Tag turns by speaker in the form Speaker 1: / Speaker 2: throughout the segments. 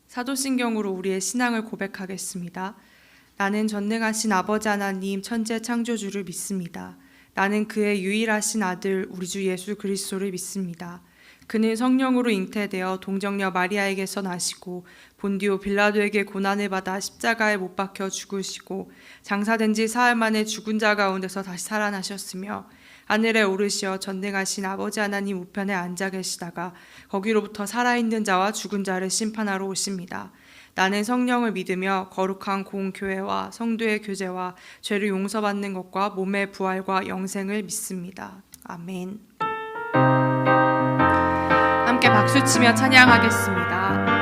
Speaker 1: 사도신경으로 우리의 신앙을 고백하겠습니다. 나는 전능하신 아버지 하나님 천재 창조주를 믿습니다. 나는 그의 유일하신 아들 우리 주 예수 그리스도를 믿습니다. 그는 성령으로 잉태되어 동정녀 마리아에게서 나시고 본디오 빌라도에게 고난을 받아 십자가에 못 박혀 죽으시고 장사된 지 사흘 만에 죽은 자 가운데서 다시 살아나셨으며 하늘에 오르시어 전능하신 아버지 하나님 우편에 앉아 계시다가 거기로부터 살아있는 자와 죽은 자를 심판하러 오십니다. 나는 성령을 믿으며 거룩한 공교회와 성도의 교제와 죄를 용서받는 것과 몸의 부활과 영생을 믿습니다. 아멘. 함께 박수치며 찬양하겠습니다.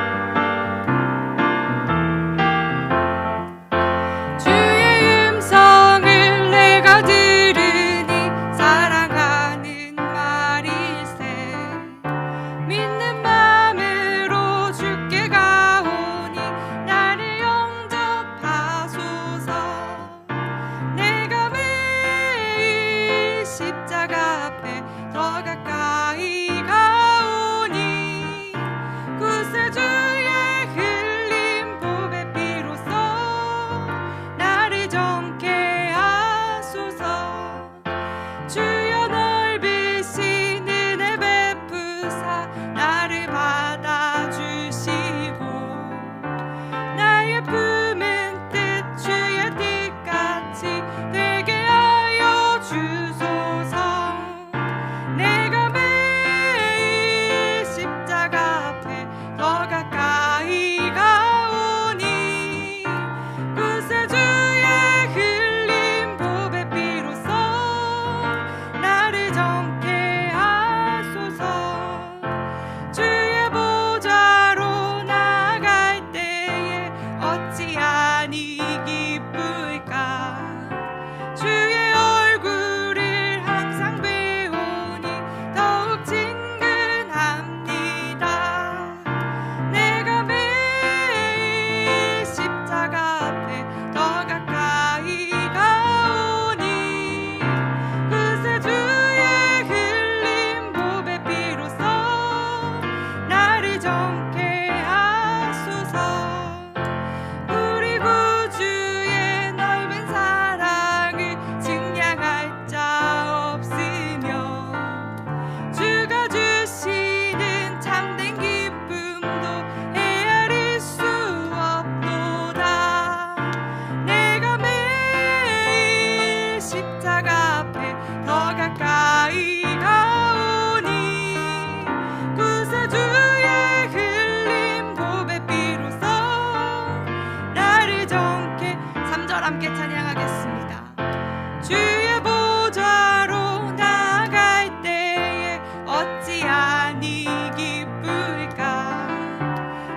Speaker 1: 함께 찬양하겠습니다. 주의 보좌로 나아갈 때에 어찌하니 기쁠까.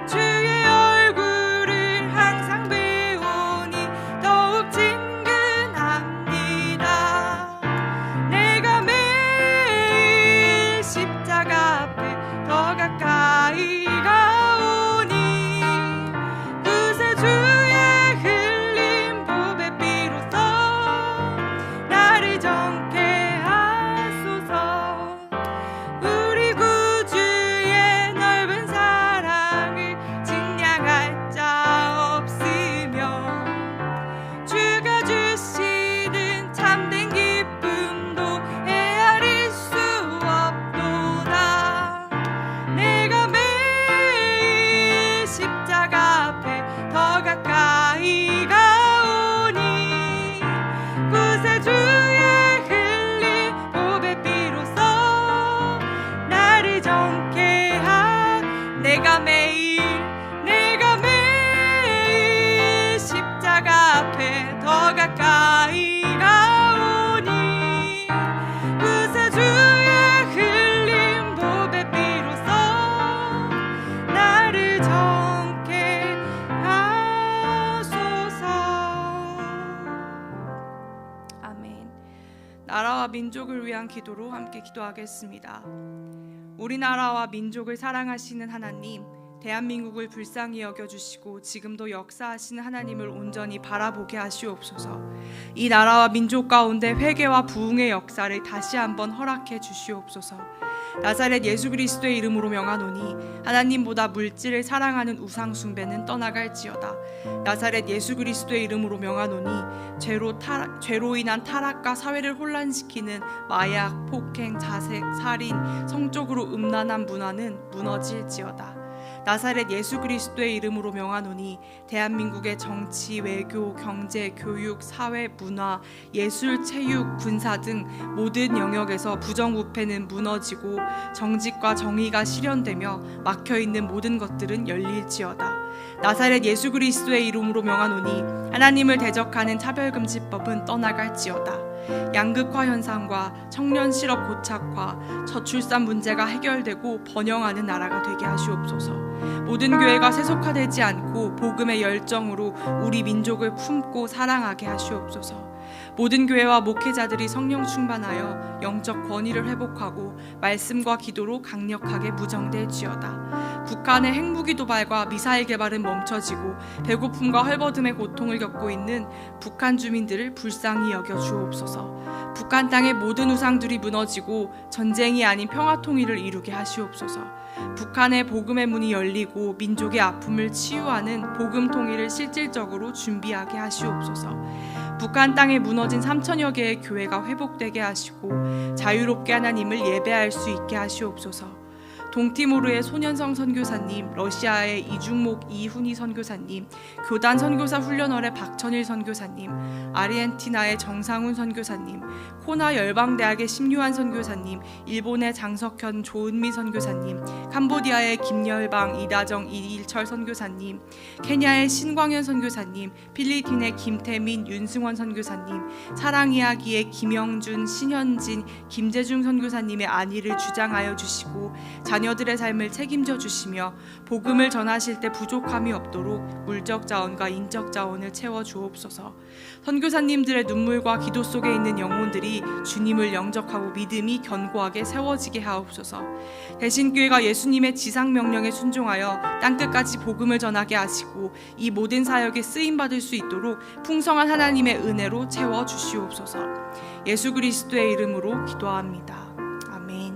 Speaker 1: 주의 얼굴을 항상 배우니 더욱 친근합니다. 내가 매일 십자가 앞에 더 가까이 가오니 그새 주의 내가 매일 십자가 앞에 더 가까이 가오니 그새 주의 흘린 보배 피로써 나를 정케 하소서. 아멘. 나라와 민족을 위한 기도로 함께 기도하겠습니다. 우리나라와 민족을 사랑하시는 하나님, 대한민국을 불쌍히 여겨주시고 지금도 역사하시는 하나님을 온전히 바라보게 하시옵소서. 이 나라와 민족 가운데 회개와 부흥의 역사를 다시 한번 허락해 주시옵소서. 나사렛 예수 그리스도의 이름으로 명하노니 하나님보다 물질을 사랑하는 우상 숭배는 떠나갈지어다. 나사렛 예수 그리스도의 이름으로 명하노니 죄로 인한 타락과 사회를 혼란시키는 마약, 폭행, 자색, 살인, 성적으로 음란한 문화는 무너질지어다. 나사렛 예수 그리스도의 이름으로 명하노니 대한민국의 정치, 외교, 경제, 교육, 사회, 문화, 예술, 체육, 군사 등 모든 영역에서 부정부패는 무너지고 정직과 정의가 실현되며 막혀있는 모든 것들은 열릴지어다. 나사렛 예수 그리스도의 이름으로 명하노니 하나님을 대적하는 차별금지법은 떠나갈지어다. 양극화 현상과 청년 실업 고착화, 저출산 문제가 해결되고 번영하는 나라가 되게 하시옵소서. 모든 교회가 세속화되지 않고 복음의 열정으로 우리 민족을 품고 사랑하게 하시옵소서. 모든 교회와 목회자들이 성령 충만하여 영적 권위를 회복하고 말씀과 기도로 강력하게 무정될지어다. 북한의 핵무기 도발과 미사일 개발은 멈춰지고 배고픔과 헐벗음의 고통을 겪고 있는 북한 주민들을 불쌍히 여겨 주옵소서. 북한 땅의 모든 우상들이 무너지고 전쟁이 아닌 평화 통일을 이루게 하시옵소서. 북한의 복음의 문이 열리고 민족의 아픔을 치유하는 복음 통일을 실질적으로 준비하게 하시옵소서. 북한 땅에 무너진 3천여 개의 교회가 회복되게 하시고 자유롭게 하나님을 예배할 수 있게 하시옵소서. 동티모르의 손현성 선교사님, 러시아의 이중목 이훈희 선교사님, 교단 선교사 훈련원의 박천일 선교사님, 아르헨티나의 정상훈 선교사님, 코나 열방대학의 심유한 선교사님, 일본의 장석현 조은미 선교사님, 캄보디아의 김열방 이다정 이일철 선교사님, 케냐의 신광현 선교사님, 필리핀의 김태민 윤승원 선교사님, 사랑이야기의 김영준, 신현진, 김재중 선교사님의 안위를 주장하여 주시고 자녀들의 삶을 책임져 주시며 복음을 전하실 때 부족함이 없도록 물적 자원과 인적 자원을 채워 주옵소서. 선교사님들의 눈물과 기도 속에 있는 영혼들이 주님을 영접하고 믿음이 견고하게 세워지게 하옵소서. 대신교회가 예수님의 지상 명령에 순종하여 땅끝까지 복음을 전하게 하시고 이 모든 사역에 쓰임 받을 수 있도록 풍성한 하나님의 은혜로 채워 주시옵소서. 예수 그리스도의 이름으로 기도합니다. 아멘.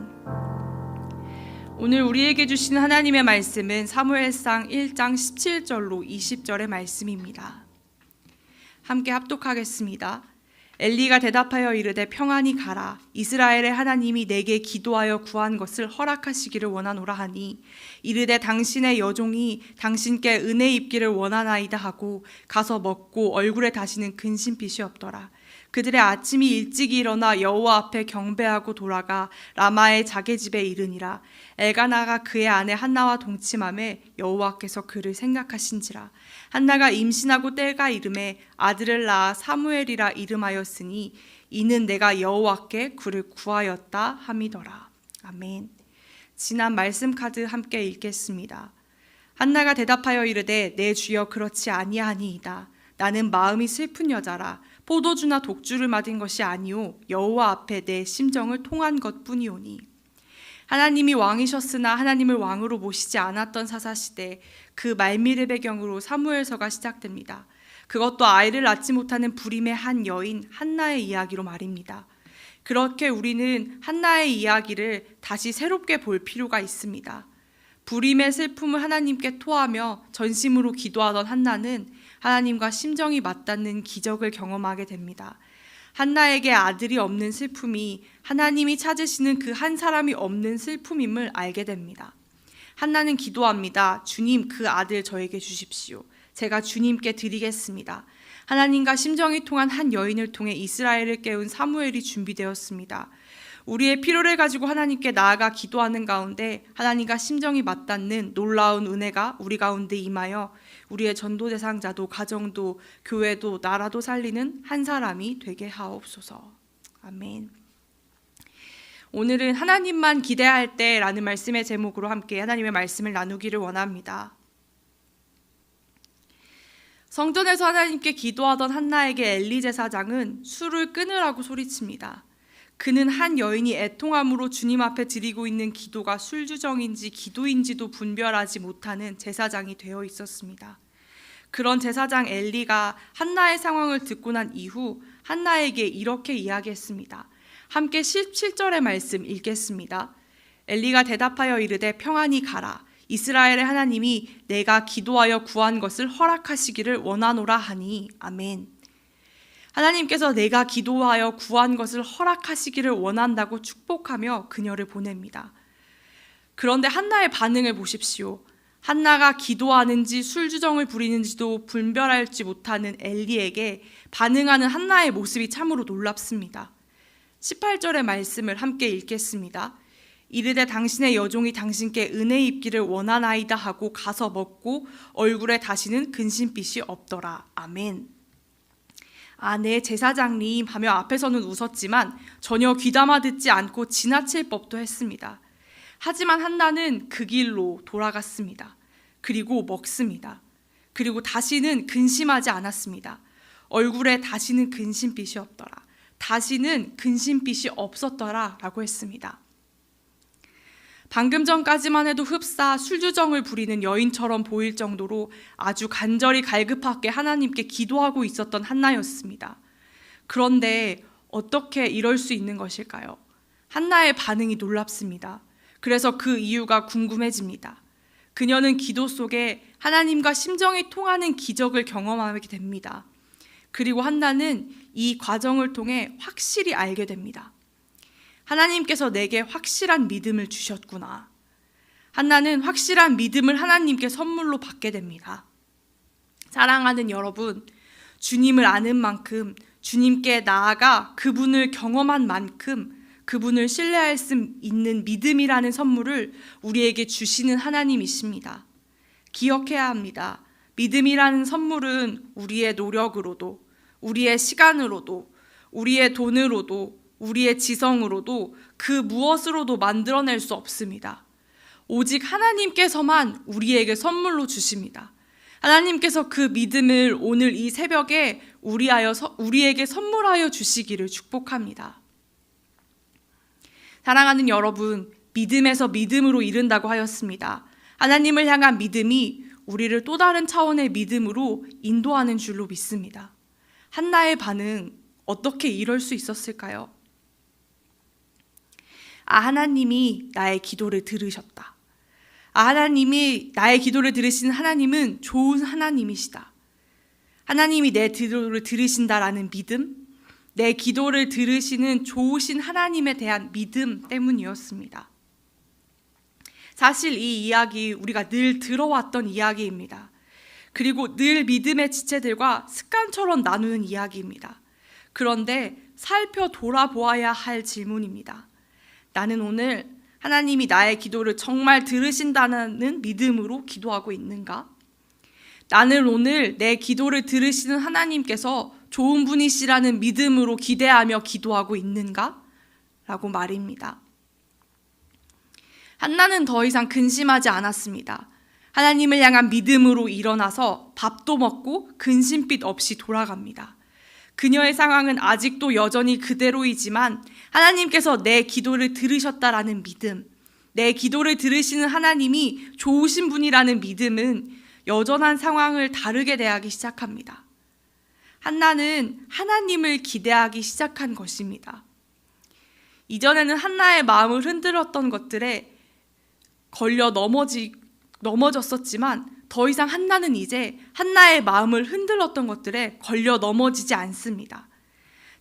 Speaker 1: 오늘 우리에게 주신 하나님의 말씀은 사무엘상 1장 17절로 20절의 말씀입니다. 함께 합독하겠습니다. 엘리가 대답하여 이르되 평안히 가라. 이스라엘의 하나님이 내게 기도하여 구한 것을 허락하시기를 원하노라 하니 이르되 당신의 여종이 당신께 은혜 입기를 원하나이다 하고 가서 먹고 얼굴에 다시는 근심빛이 없더라. 그들의 아침이 일찍이 일어나 여호와 앞에 경배하고 돌아가 라마의 자기 집에 이르니라. 엘가나가 그의 아내 한나와 동침함에 여호와께서 그를 생각하신지라. 한나가 임신하고 때가 이름에 아들을 낳아 사무엘이라 이름하였으니 이는 내가 여호와께 그를 구하였다 함이더라. 아멘. 지난 말씀 카드 함께 읽겠습니다. 한나가 대답하여 이르되 내 주여 그렇지 아니하니이다. 나는 마음이 슬픈 여자라. 포도주나 독주를 맞은 것이 아니오 여호와 앞에 내 심정을 통한 것뿐이오니. 하나님이 왕이셨으나 하나님을 왕으로 모시지 않았던 사사시대 그 말미를 배경으로 사무엘서가 시작됩니다. 그것도 아이를 낳지 못하는 불임의 한 여인 한나의 이야기로 말입니다. 그렇게 우리는 한나의 이야기를 다시 새롭게 볼 필요가 있습니다. 불임의 슬픔을 하나님께 토하며 전심으로 기도하던 한나는 하나님과 심정이 맞닿는 기적을 경험하게 됩니다. 한나에게 아들이 없는 슬픔이 하나님이 찾으시는 그 한 사람이 없는 슬픔임을 알게 됩니다. 한나는 기도합니다. 주님, 그 아들 저에게 주십시오. 제가 주님께 드리겠습니다. 하나님과 심정이 통한 한 여인을 통해 이스라엘을 깨운 사무엘이 준비되었습니다. 우리의 필요를 가지고 하나님께 나아가 기도하는 가운데 하나님과 심정이 맞닿는 놀라운 은혜가 우리 가운데 임하여 우리의 전도 대상자도 가정도 교회도 나라도 살리는 한 사람이 되게 하옵소서. 아멘. 오늘은 하나님만 기대할 때라는 말씀의 제목으로 함께 하나님의 말씀을 나누기를 원합니다. 성전에서 하나님께 기도하던 한나에게 엘리 제사장은 술을 끊으라고 소리칩니다. 그는 한 여인이 애통함으로 주님 앞에 드리고 있는 기도가 술주정인지 기도인지도 분별하지 못하는 제사장이 되어 있었습니다. 그런 제사장 엘리가 한나의 상황을 듣고 난 이후 한나에게 이렇게 이야기했습니다. 함께 17절의 말씀 읽겠습니다. 엘리가 대답하여 이르되 평안히 가라. 이스라엘의 하나님이 내가 기도하여 구한 것을 허락하시기를 원하노라 하니. 아멘. 하나님께서 내가 기도하여 구한 것을 허락하시기를 원한다고 축복하며 그녀를 보냅니다. 그런데 한나의 반응을 보십시오. 한나가 기도하는지 술주정을 부리는지도 분별하지 못하는 엘리에게 반응하는 한나의 모습이 참으로 놀랍습니다. 18절의 말씀을 함께 읽겠습니다. 이르되 당신의 여종이 당신께 은혜 입기를 원하나이다 하고 가서 먹고 얼굴에 다시는 근심빛이 없더라. 아멘. 네, 제사장님 하며 앞에서는 웃었지만 전혀 귀담아 듣지 않고 지나칠 법도 했습니다. 하지만 한나는 그 길로 돌아갔습니다. 그리고 먹습니다. 그리고 다시는 근심하지 않았습니다. 얼굴에 다시는 근심빛이 없더라. 다시는 근심빛이 없었더라 라고 했습니다. 방금 전까지만 해도 흡사 술주정을 부리는 여인처럼 보일 정도로 아주 간절히 갈급하게 하나님께 기도하고 있었던 한나였습니다. 그런데 어떻게 이럴 수 있는 것일까요? 한나의 반응이 놀랍습니다. 그래서 그 이유가 궁금해집니다. 그녀는 기도 속에 하나님과 심정이 통하는 기적을 경험하게 됩니다. 그리고 한나는 이 과정을 통해 확실히 알게 됩니다. 하나님께서 내게 확실한 믿음을 주셨구나. 한나는 확실한 믿음을 하나님께 선물로 받게 됩니다. 사랑하는 여러분, 주님을 아는 만큼, 주님께 나아가 그분을 경험한 만큼 그분을 신뢰할 수 있는 믿음이라는 선물을 우리에게 주시는 하나님이십니다. 기억해야 합니다. 믿음이라는 선물은 우리의 노력으로도, 우리의 시간으로도, 우리의 돈으로도, 우리의 지성으로도 그 무엇으로도 만들어낼 수 없습니다. 오직 하나님께서만 우리에게 선물로 주십니다. 하나님께서 그 믿음을 오늘 이 새벽에 우리에게 선물하여 주시기를 축복합니다. 사랑하는 여러분, 믿음에서 믿음으로 이른다고 하였습니다. 하나님을 향한 믿음이 우리를 또 다른 차원의 믿음으로 인도하는 줄로 믿습니다. 한나의 반응, 어떻게 이럴 수 있었을까요? 하나님이 나의 기도를 들으셨다. 하나님이 나의 기도를 들으시는 하나님은 좋은 하나님이시다. 하나님이 내 기도를 들으신다라는 믿음, 내 기도를 들으시는 좋으신 하나님에 대한 믿음 때문이었습니다. 사실 이 이야기 우리가 늘 들어왔던 이야기입니다. 그리고 늘 믿음의 지체들과 습관처럼 나누는 이야기입니다. 그런데 살펴 돌아보아야 할 질문입니다. 나는 오늘 하나님이 나의 기도를 정말 들으신다는 믿음으로 기도하고 있는가? 나는 오늘 내 기도를 들으시는 하나님께서 좋은 분이시라는 믿음으로 기대하며 기도하고 있는가? 라고 말입니다. 한나는 더 이상 근심하지 않았습니다. 하나님을 향한 믿음으로 일어나서 밥도 먹고 근심빛 없이 돌아갑니다. 그녀의 상황은 아직도 여전히 그대로이지만 하나님께서 내 기도를 들으셨다라는 믿음, 내 기도를 들으시는 하나님이 좋으신 분이라는 믿음은 여전한 상황을 다르게 대하기 시작합니다. 한나는 하나님을 기대하기 시작한 것입니다. 이전에는 한나의 마음을 흔들었던 것들에 걸려 넘어졌었지만 더 이상 한나는 이제 한나의 마음을 흔들었던 것들에 걸려 넘어지지 않습니다.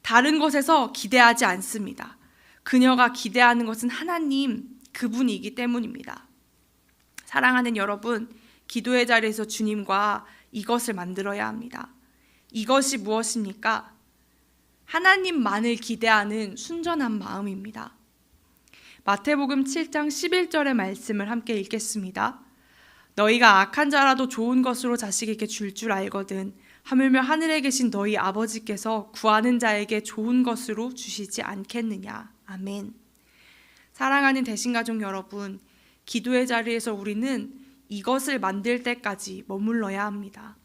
Speaker 1: 다른 것에서 기대하지 않습니다. 그녀가 기대하는 것은 하나님, 그분이기 때문입니다. 사랑하는 여러분, 기도의 자리에서 주님과 이것을 만들어야 합니다. 이것이 무엇입니까? 하나님만을 기대하는 순전한 마음입니다. 마태복음 7장 11절의 말씀을 함께 읽겠습니다. 너희가 악한 자라도 좋은 것으로 자식에게 줄 알거든 하물며 하늘에 계신 너희 아버지께서 구하는 자에게 좋은 것으로 주시지 않겠느냐. 아멘. 사랑하는 대신가족 여러분, 기도의 자리에서 우리는 이것을 만들 때까지 머물러야 합니다.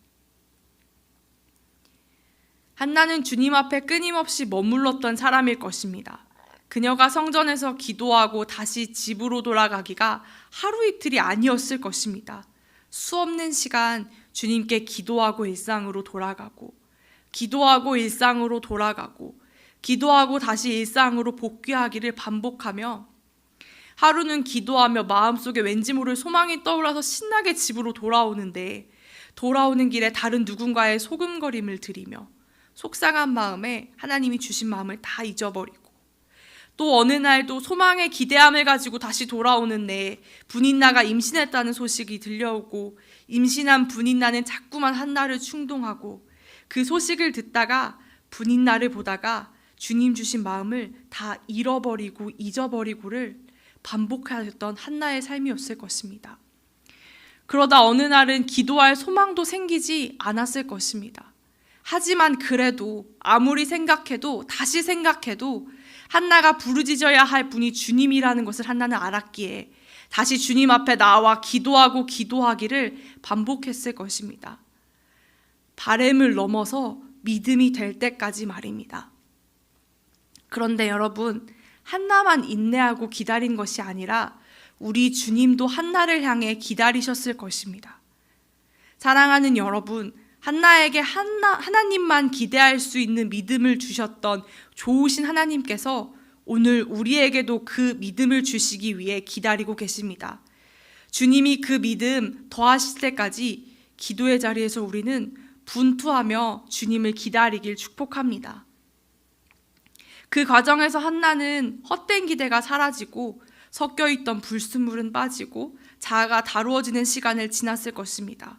Speaker 1: 한나는 주님 앞에 끊임없이 머물렀던 사람일 것입니다. 그녀가 성전에서 기도하고 다시 집으로 돌아가기가 하루 이틀이 아니었을 것입니다. 수없는 시간 주님께 기도하고 일상으로 돌아가고, 기도하고 일상으로 돌아가고, 기도하고 다시 일상으로 복귀하기를 반복하며 하루는 기도하며 마음속에 왠지 모를 소망이 떠올라서 신나게 집으로 돌아오는데 돌아오는 길에 다른 누군가의 소금거림을 들이며 속상한 마음에 하나님이 주신 마음을 다 잊어버리고 또 어느 날도 소망의 기대함을 가지고 다시 돌아오는데 분인나가 임신했다는 소식이 들려오고 임신한 분인나는 자꾸만 한나를 충동하고 그 소식을 듣다가 분인나를 보다가 주님 주신 마음을 다 잃어버리고 잊어버리고를 반복하였던 한나의 삶이었을 것입니다. 그러다 어느 날은 기도할 소망도 생기지 않았을 것입니다. 하지만 그래도 아무리 생각해도 다시 생각해도 한나가 부르짖어야 할 분이 주님이라는 것을 한나는 알았기에 다시 주님 앞에 나와 기도하고 기도하기를 반복했을 것입니다. 바램을 넘어서 믿음이 될 때까지 말입니다. 그런데 여러분, 한나만 인내하고 기다린 것이 아니라 우리 주님도 한나를 향해 기다리셨을 것입니다. 사랑하는 여러분, 한나에게 하나님만 기대할 수 있는 믿음을 주셨던 좋으신 하나님께서 오늘 우리에게도 그 믿음을 주시기 위해 기다리고 계십니다. 주님이 그 믿음 더하실 때까지 기도의 자리에서 우리는 분투하며 주님을 기다리길 축복합니다. 그 과정에서 한나는 헛된 기대가 사라지고 섞여있던 불순물은 빠지고 자아가 다루어지는 시간을 지났을 것입니다.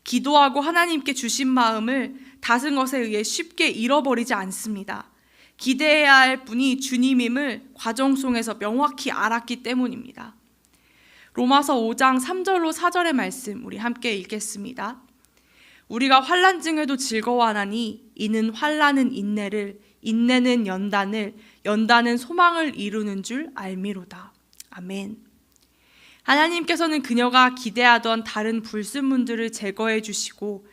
Speaker 1: 기도하고 하나님께 주신 마음을 다른 것에 의해 쉽게 잃어버리지 않습니다. 기대해야 할 분이 주님임을 과정 속에서 명확히 알았기 때문입니다. 로마서 5장 3절로 4절의 말씀 우리 함께 읽겠습니다. 우리가 환난 중에도 즐거워하나니 이는 환난은 인내를, 인내는 연단을, 연단은 소망을 이루는 줄 알미로다. 아멘. 하나님께서는 그녀가 기대하던 다른 불순물들을 제거해 주시고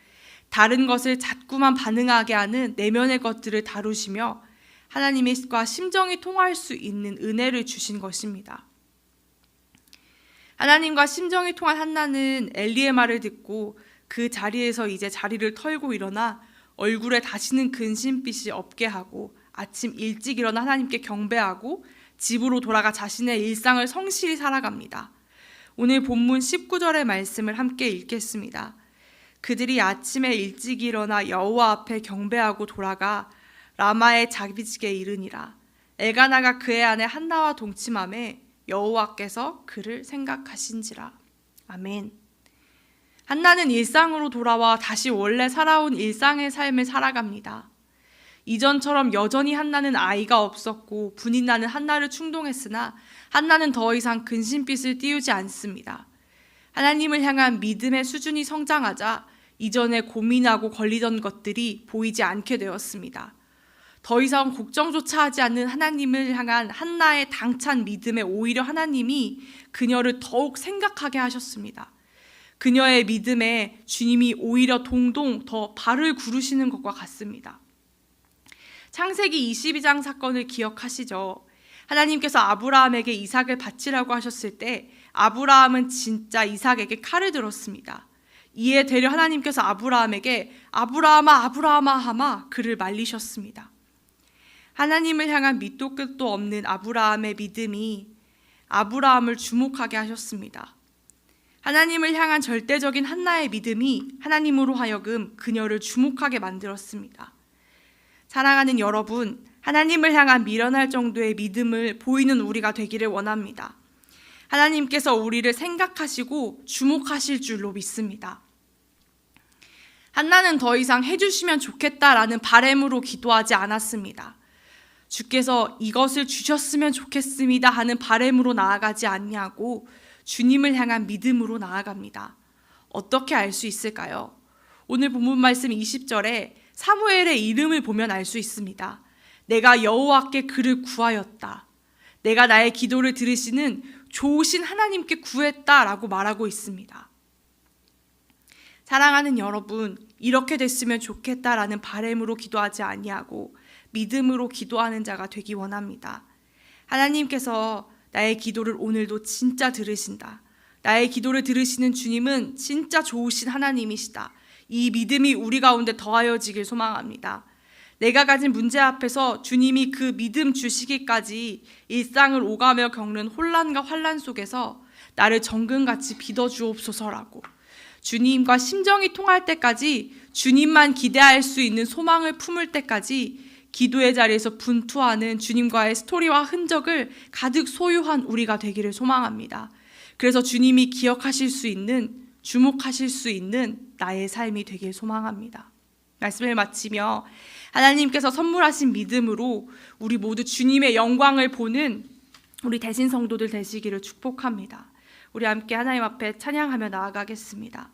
Speaker 1: 다른 것을 자꾸만 반응하게 하는 내면의 것들을 다루시며 하나님과 심정이 통할 수 있는 은혜를 주신 것입니다. 하나님과 심정이 통한 한나는 엘리의 말을 듣고 그 자리에서 이제 자리를 털고 일어나 얼굴에 다시는 근심빛이 없게 하고 아침 일찍 일어나 하나님께 경배하고 집으로 돌아가 자신의 일상을 성실히 살아갑니다. 오늘 본문 19절의 말씀을 함께 읽겠습니다. 그들이 아침에 일찍 일어나 여호와 앞에 경배하고 돌아가 라마의 자기집에 이르니라. 엘가나가 그의 아내 한나와 동침하매 여호와께서 그를 생각하신지라. 아멘. 한나는 일상으로 돌아와 다시 원래 살아온 일상의 삶을 살아갑니다. 이전처럼 여전히 한나는 아이가 없었고 분인나는 한나를 충동했으나 한나는 더 이상 근심빛을 띄우지 않습니다. 하나님을 향한 믿음의 수준이 성장하자 이전에 고민하고 걸리던 것들이 보이지 않게 되었습니다. 더 이상 걱정조차 하지 않는 하나님을 향한 한나의 당찬 믿음에 오히려 하나님이 그녀를 더욱 생각하게 하셨습니다. 그녀의 믿음에 주님이 오히려 동동 더 발을 구르시는 것과 같습니다. 창세기 22장 사건을 기억하시죠? 하나님께서 아브라함에게 이삭을 바치라고 하셨을 때 아브라함은 진짜 이삭에게 칼을 들었습니다. 이에 되려 하나님께서 아브라함에게 아브라함아 아브라함아 하마 그를 말리셨습니다. 하나님을 향한 밑도 끝도 없는 아브라함의 믿음이 아브라함을 주목하게 하셨습니다. 하나님을 향한 절대적인 한나의 믿음이 하나님으로 하여금 그녀를 주목하게 만들었습니다. 사랑하는 여러분, 하나님을 향한 미련할 정도의 믿음을 보이는 우리가 되기를 원합니다. 하나님께서 우리를 생각하시고 주목하실 줄로 믿습니다. 한나는 더 이상 해주시면 좋겠다라는 바람으로 기도하지 않았습니다. 주께서 이것을 주셨으면 좋겠습니다 하는 바람으로 나아가지 않냐고 주님을 향한 믿음으로 나아갑니다. 어떻게 알 수 있을까요? 오늘 본문 말씀 20절에 사무엘의 이름을 보면 알 수 있습니다. 내가 여호와께 그를 구하였다. 내가 나의 기도를 들으시는 좋으신 하나님께 구했다라고 말하고 있습니다. 사랑하는 여러분, 이렇게 됐으면 좋겠다라는 바람으로 기도하지 아니하고 믿음으로 기도하는 자가 되기 원합니다. 하나님께서 나의 기도를 오늘도 진짜 들으신다. 나의 기도를 들으시는 주님은 진짜 좋으신 하나님이시다. 이 믿음이 우리 가운데 더하여지길 소망합니다. 내가 가진 문제 앞에서 주님이 그 믿음 주시기까지 일상을 오가며 겪는 혼란과 환란 속에서 나를 정금같이 빚어주옵소서라고, 주님과 심정이 통할 때까지, 주님만 기대할 수 있는 소망을 품을 때까지 기도의 자리에서 분투하는 주님과의 스토리와 흔적을 가득 소유한 우리가 되기를 소망합니다. 그래서 주님이 기억하실 수 있는, 주목하실 수 있는 나의 삶이 되길 소망합니다. 말씀을 마치며 하나님께서 선물하신 믿음으로 우리 모두 주님의 영광을 보는 우리 대신 성도들 되시기를 축복합니다. 우리 함께 하나님 앞에 찬양하며 나아가겠습니다.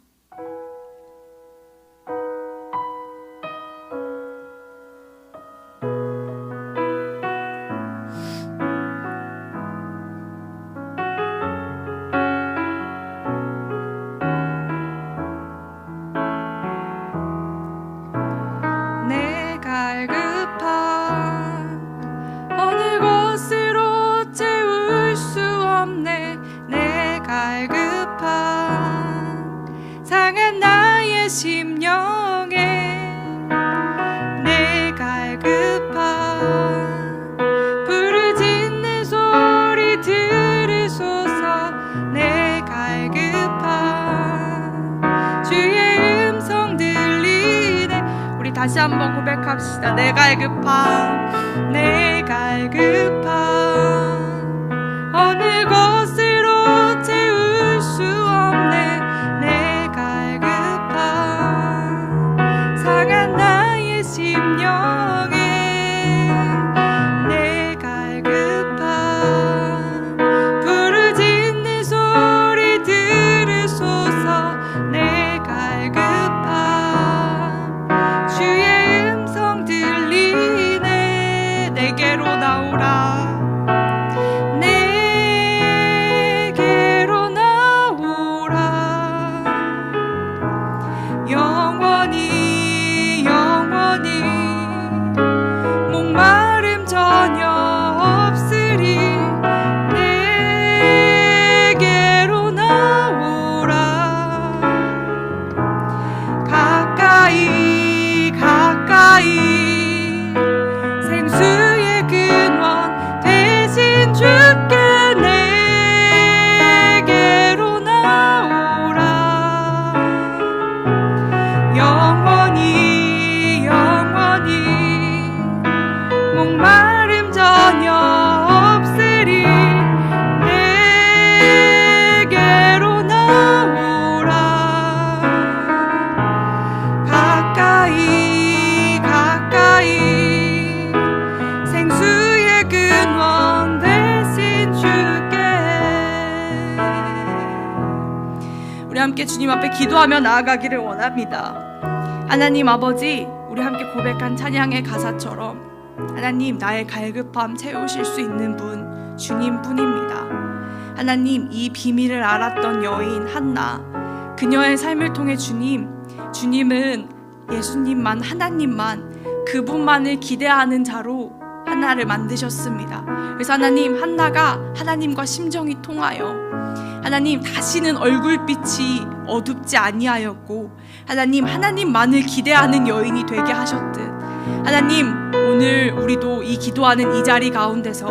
Speaker 1: 다시 한번 고백합시다. 내 갈급함, 내 갈급함, 어느 것으로 채울 수 없네. 내 갈급함, 상한 나의 심령에. 내 갈급함, 부르짖는 소리 들으소서. 내 갈급함, 주의 음성 들리네. 내게로 나오라. 내게로 나오라. 영원히 영원히 목마름 전혀 없으리. 내게로 나오라. 가까이 가까이 생수의 근원 대신 주께. 내게로 나오라. 영원히 영원히 목마름 전혀 없으리. 내게로 나오라. 가까이 가까이 생수의 근원 대신 주께. 우리 함께 주님 앞에 기도하며 나아가기를 원합니다. 하나님 아버지, 우리 함께 고백한 찬양의 가사처럼 하나님, 나의 갈급함 채우실 수 있는 분 주님뿐입니다. 하나님, 이 비밀을 알았던 여인 한나, 그녀의 삶을 통해 주님은 예수님만, 하나님만, 그분만을 기대하는 자로 한나를 만드셨습니다. 그래서 하나님, 한나가 하나님과 심정이 통하여 하나님 다시는 얼굴빛이 어둡지 아니하였고 하나님만을 기대하는 여인이 되게 하셨듯, 하나님, 오늘 우리도 이 기도하는 이 자리 가운데서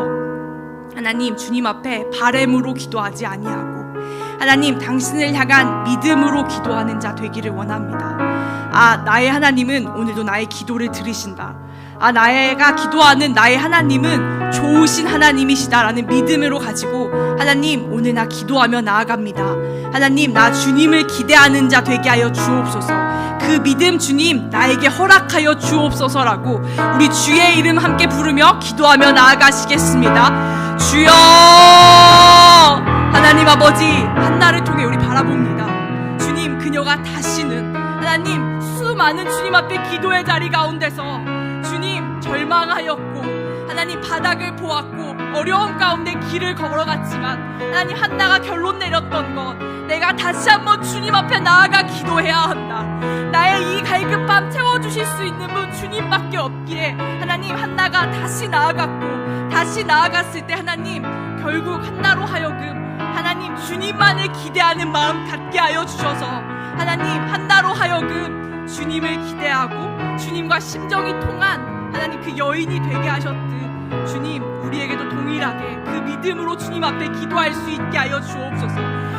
Speaker 1: 하나님, 주님 앞에 바램으로 기도하지 아니하고 하나님, 당신을 향한 믿음으로 기도하는 자 되기를 원합니다. 나의 하나님은 오늘도 나의 기도를 들으신다. 내가 기도하는 나의 하나님은 좋으신 하나님이시다라는 믿음으로 가지고 하나님, 오늘 나 기도하며 나아갑니다. 하나님, 나 주님을 기대하는 자 되게 하여 주옵소서. 그 믿음 주님 나에게 허락하여 주옵소서라고 우리 주의 이름 함께 부르며 기도하며 나아가시겠습니다. 주여! 하나님 아버지, 한나를 통해 우리 바라봅니다. 주님, 그녀가 다시는 하나님 수많은 주님 앞에 기도의 자리 가운데서 주님 절망하였고 하나님 바닥을 보았고 어려움 가운데 길을 걸어갔지만 하나님, 한나가 결론 내렸던 것, 내가 다시 한번 주님 앞에 나아가 기도해야 한다. 나의 이 갈급함 채워주실 수 있는 분 주님밖에 없기에 하나님, 한나가 다시 나아갔고 다시 나아갔을 때 하나님, 결국 한나로 하여금 하나님 주님만을 기대하는 마음 갖게 하여 주셔서 하나님, 한나로 하여금 주님을 기대하고 주님과 심정이 통한
Speaker 2: 하나님 그 여인이 되게 하셨듯 주님 우리에게도 동일하게 그 믿음으로 주님 앞에 기도할 수 있게 하여 주옵소서.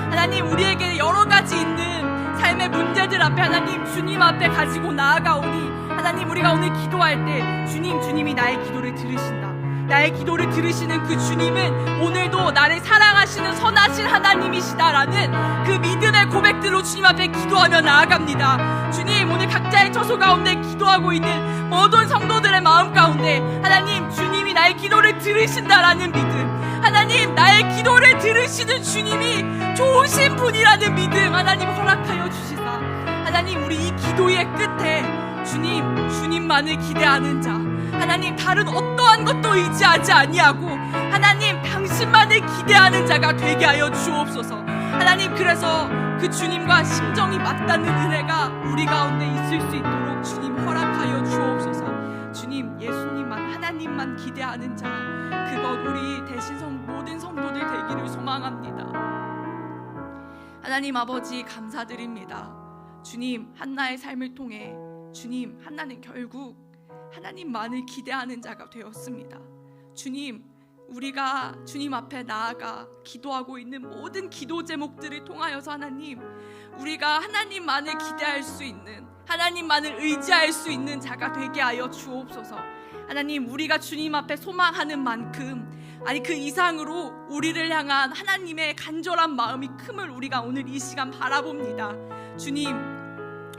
Speaker 2: 하나님 우리에게 여러 가지 있는 삶의 문제들 앞에 하나님 주님 앞에 가지고 나아가오니 하나님 우리가 오늘 기도할 때 주님이 나의 기도를 들으신다. 나의 기도를 들으시는 그 주님은 오늘도 나를 사랑하시는 선하신 하나님이시다라는 그 믿음의 고백들로 주님 앞에 기도하며 나아갑니다. 주님 오늘 각자의 처소 가운데 기도하고 있는 모든 성도들의 마음 가운데 하나님 주님이 나의 기도를 들으신다라는 믿음, 하나님 나의 기도를 들으시는 주님이 좋으신 분이라는 믿음 하나님 허락하여 주시사 하나님 우리 이 기도의 끝에 주님만을 기대하는 자, 하나님 다른 어떠한 것도 의지하지 아니하고 하나님 당신만을 기대하는 자가 되게 하여 주옵소서. 하나님 그래서 그 주님과 심정이 맞닿는 은혜가 우리 가운데 있을 수 있도록 주님 허락하여 주옵소서. 주님 예수님만 하나님만 기대하는 자, 그것 우리 대신 모든 성도들 되기를 소망합니다. 하나님 아버지 감사드립니다. 주님 한나의 삶을 통해 주님 한나는 결국 하나님만을 기대하는 자가 되었습니다. 주님 우리가 주님 앞에 나아가 기도하고 있는 모든 기도 제목들을 통하여서 하나님 우리가 하나님만을 기대할 수 있는, 하나님만을 의지할 수 있는 자가 되게 하여 주옵소서. 하나님 우리가 주님 앞에 소망하는 만큼 아니 그 이상으로 우리를 향한 하나님의 간절한 마음이 큼을 우리가 오늘 이 시간 바라봅니다. 주님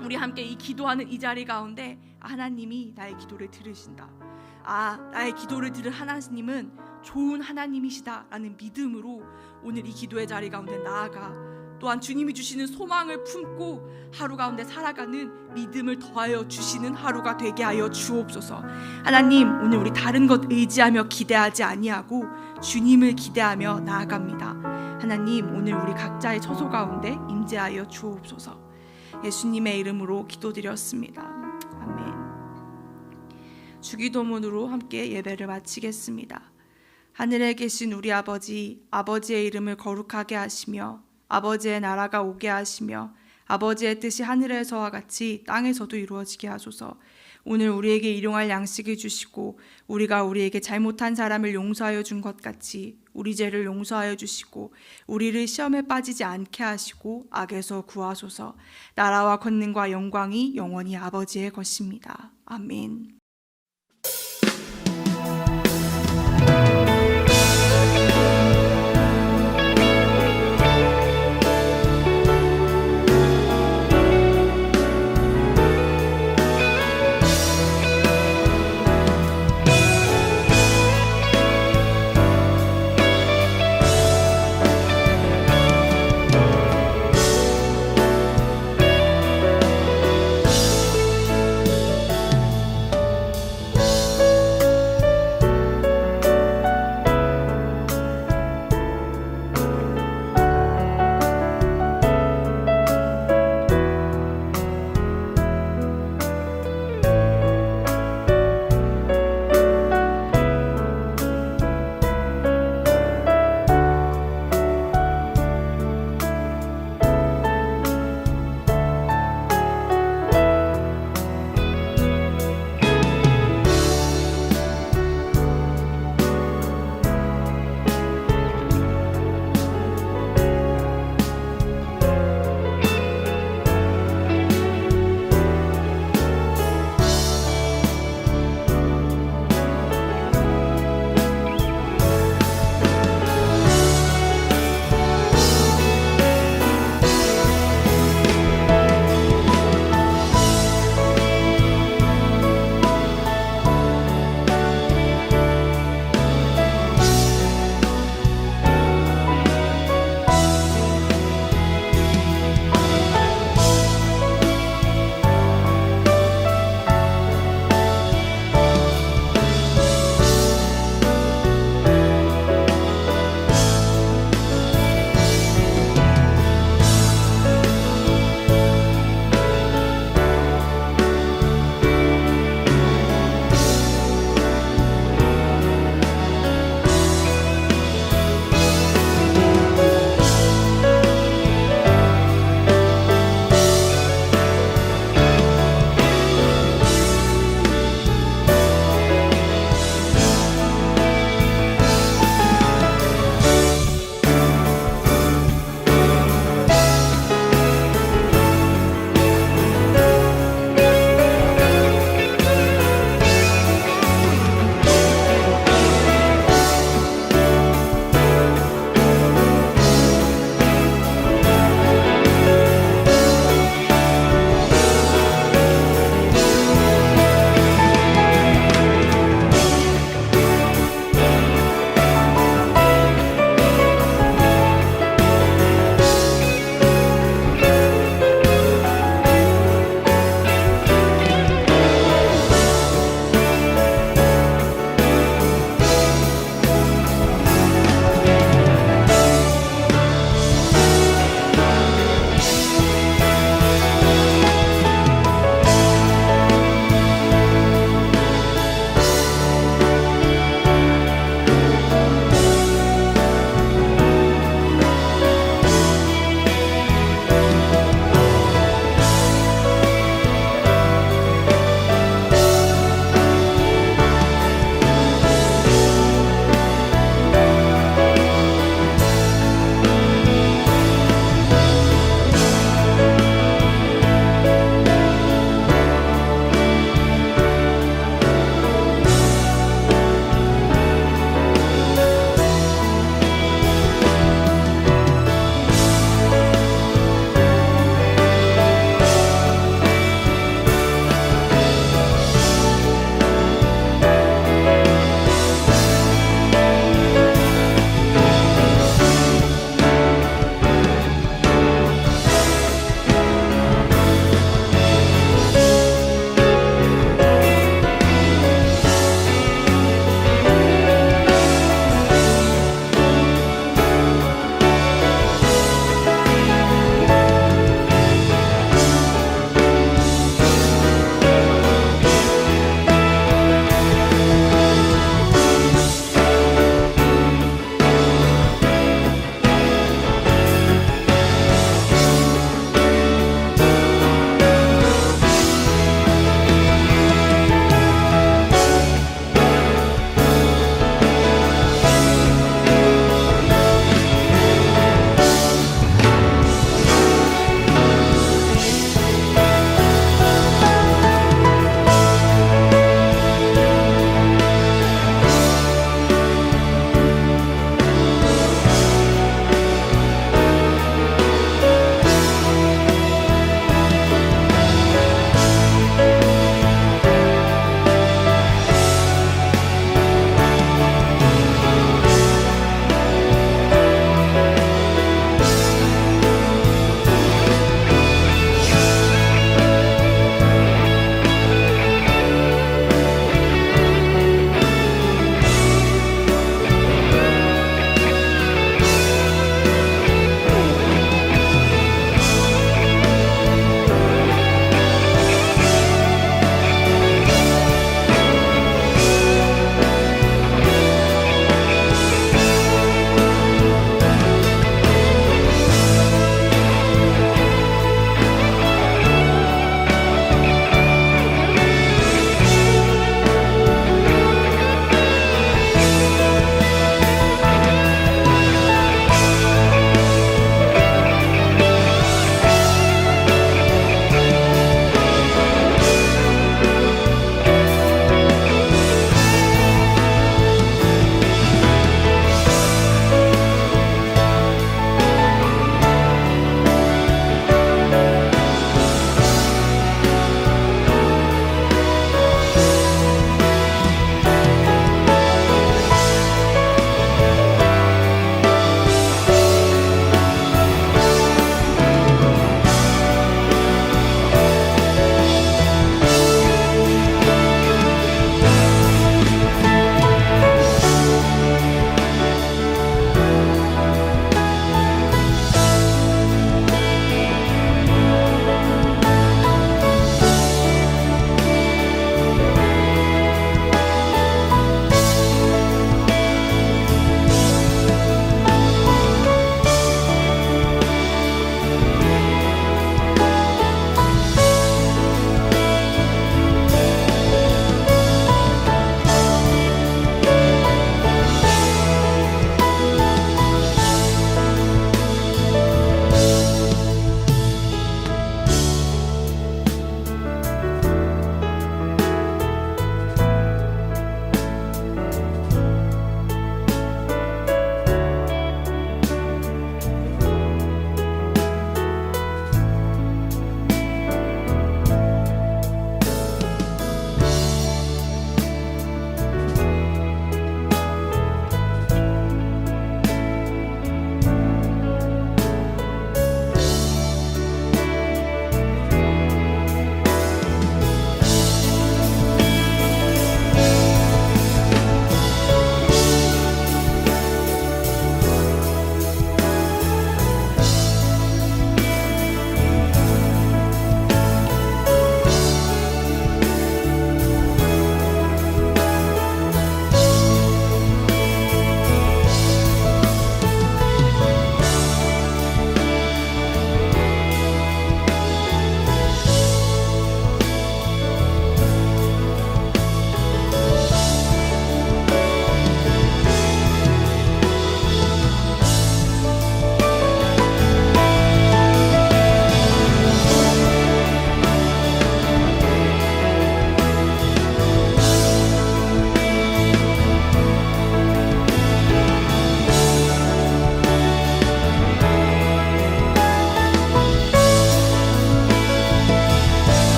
Speaker 2: 우리 함께 이 기도하는 이 자리 가운데 하나님이 나의 기도를 들으신다, 나의 기도를 들은 하나님은 좋은 하나님이시다라는 믿음으로 오늘 이 기도의 자리 가운데 나아가 또한 주님이 주시는 소망을 품고 하루 가운데 살아가는 믿음을 더하여 주시는 하루가 되게 하여 주옵소서. 하나님 오늘 우리 다른 것 의지하며 기대하지 아니하고 주님을 기대하며 나아갑니다. 하나님 오늘 우리 각자의 처소 가운데 임재하여 주옵소서. 예수님의 이름으로 기도드렸습니다. 아멘. 주기도문으로 함께 예배를 마치겠습니다. 하늘에 계신 우리 아버지, 아버지의 이름을 거룩하게 하시며 아버지의 나라가 오게 하시며 아버지의 뜻이 하늘에서와 같이 땅에서도 이루어지게 하소서. 오늘 우리에게 일용할 양식을 주시고 우리가 우리에게 잘못한 사람을 용서하여 준 것 같이 우리 죄를 용서하여 주시고 우리를 시험에 빠지지 않게 하시고 악에서 구하소서. 나라와 권능과 영광이 영원히 아버지의 것입니다. 아멘.